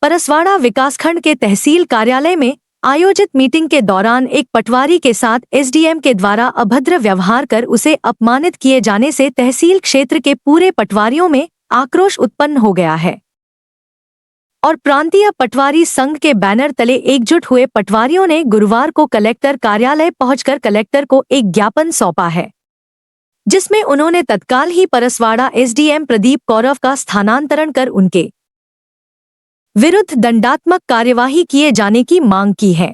परसवाड़ा विकासखंड के तहसील कार्यालय में आयोजित मीटिंग के दौरान एक पटवारी के साथ एसडीएम के द्वारा अभद्र व्यवहार कर उसे अपमानित किए जाने से तहसील क्षेत्र के पूरे पटवारियों में आक्रोश उत्पन्न हो गया है और प्रांतीय पटवारी संघ के बैनर तले एकजुट हुए पटवारियों ने गुरुवार को कलेक्टर कार्यालय पहुंचकर कलेक्टर को एक ज्ञापन सौंपा है, जिसमें उन्होंने तत्काल ही परसवाड़ा एसडीएम प्रदीप कौरव का स्थानांतरण कर उनके विरुद्ध दंडात्मक कार्यवाही किए जाने की मांग की है।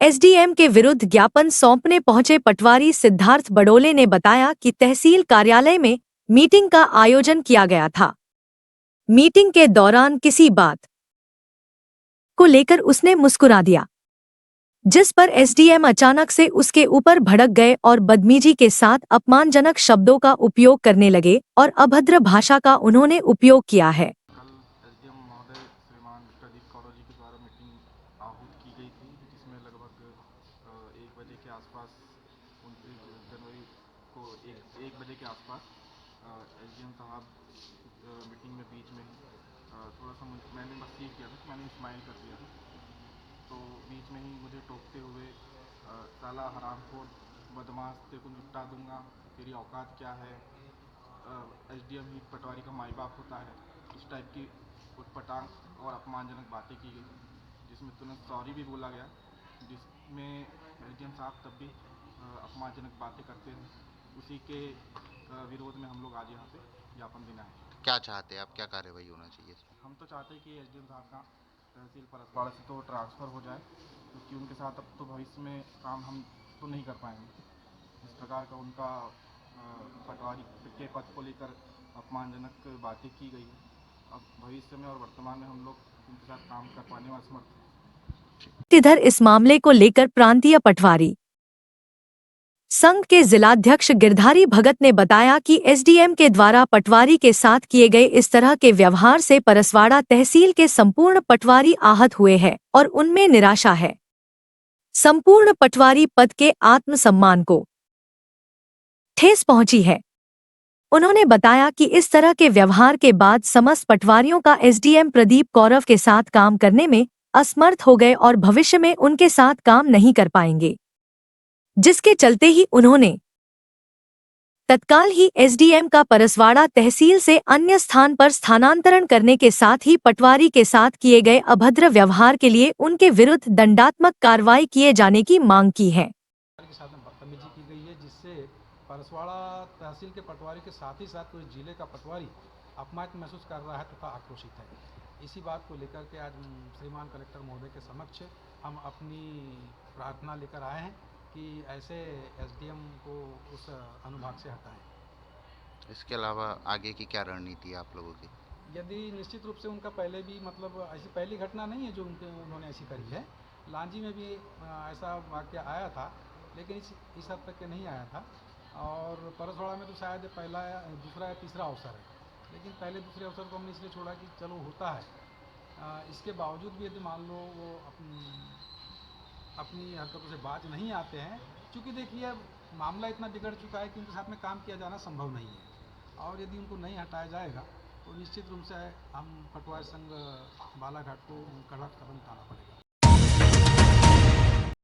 एसडीएम के विरुद्ध ज्ञापन सौंपने पहुंचे पटवारी सिद्धार्थ बडोले ने बताया कि तहसील कार्यालय में मीटिंग का आयोजन किया गया था। मीटिंग के दौरान किसी बात को लेकर उसने मुस्कुरा दिया, जिस पर एसडीएम अचानक से उसके ऊपर भड़क गए और बदतमीजी के साथ अपमानजनक शब्दों का उपयोग करने लगे और अभद्र भाषा का उन्होंने उपयोग किया है। कल एसडीएम महोदय श्रीमान प्रदीप कौरव जी के द्वारा मीटिंग आहूत की गई थी, जिसमें लगभग 1 बजे के आसपास 29 जनवरी को एक बजे के आसपास एसडीएम साहब मीटिंग में बीच में ही थोड़ा सा मैंने बस सीख किया था कि मैंने स्माइल कर दिया था, तो बीच में ही मुझे टोकते हुए साला हरामखोर बदमाश तेरे को निपटा दूंगा, तेरी औकात क्या है, एसडीएम ही पटवारी का माई बाप होता है, इस टाइप की उटपटांग और अपमानजनक बातें की गई, जिसमें तुरंत सॉरी भी बोला गया, जिसमें एसडीएम साहब तब भी अपमानजनक बातें करते हैं। उसी के विरोध में हम लोग आज यहाँ पे ज्ञापन देना है। क्या चाहते हैं आप, क्या कार्रवाई होना चाहिए? हम तो चाहते हैं कि एसडीएम साहब का तहसील परसवाड़ा से तो ट्रांसफ़र हो जाए, क्योंकि उनके साथ अब तो भविष्य में काम हम तो नहीं कर पाएंगे। इस प्रकार का उनका पटवारी के पद को लेकर अपमानजनक बातें की गई है। अब भविष्य में और वर्तमान में हम लोग उनके साथ काम कर पाने में असमर्थ हैं। इधर इस मामले को लेकर प्रांतीय पटवारी संघ के जिलाध्यक्ष गिरधारी भगत ने बताया कि एसडीएम के द्वारा पटवारी के साथ किए गए इस तरह के व्यवहार से परसवाड़ा तहसील के संपूर्ण पटवारी आहत हुए हैं और उनमें निराशा है। संपूर्ण पटवारी पद के आत्मसम्मान को ठेस पहुंची है। उन्होंने बताया कि इस तरह के व्यवहार के बाद समस्त पटवारियों का एसडीएम प्रदीप कौरव के साथ काम करने में असमर्थ हो गए और भविष्य में उनके साथ काम नहीं कर पाएंगे, जिसके चलते ही उन्होंने तत्काल ही एसडीएम का परसवाड़ा तहसील से अन्य स्थान पर स्थानांतरण करने के साथ ही पटवारी के साथ किए गए अभद्र व्यवहार के लिए उनके विरुद्ध दंडात्मक कार्रवाई किए जाने की मांग की है। के साथ में बदतमीजी की गई है, जिससे परसवाड़ा तहसील के पटवारी के साथ ही साथ पूरे जिले का पटवारी अपमानित महसूस कर रहा है तथा आक्रोशित है। इसी बात को लेकर के आज श्रीमान कलेक्टर महोदय के समक्ष हम अपनी प्रार्थना लेकर आए हैं कि ऐसे एसडीएम को उस अनुभाग से हटाएं। इसके अलावा आगे की क्या रणनीति है आप लोगों की? यदि निश्चित रूप से उनका पहले भी मतलब ऐसी पहली घटना नहीं है जो उन्होंने ऐसी करी है। लांजी में भी ऐसा वाक़या आया था, लेकिन इस हद तक के नहीं आया था, और परसवाड़ा में तो शायद पहला दूसरा या तीसरा अवसर है, लेकिन पहले दूसरे अवसर को हमने इसलिए छोड़ा कि चलो होता है। इसके बावजूद भी यदि मान लो वो अपनी हरकतों से बाज नहीं आते हैं, क्योंकि देखिए मामला इतना बिगड़ चुका है कि उनके साथ में काम किया जाना संभव नहीं है, और यदि उनको नहीं हटाया जाएगा तो निश्चित रूप से हम पटवारी संघ बालाघाट को कड़ा कदम उठाना पड़ेगा।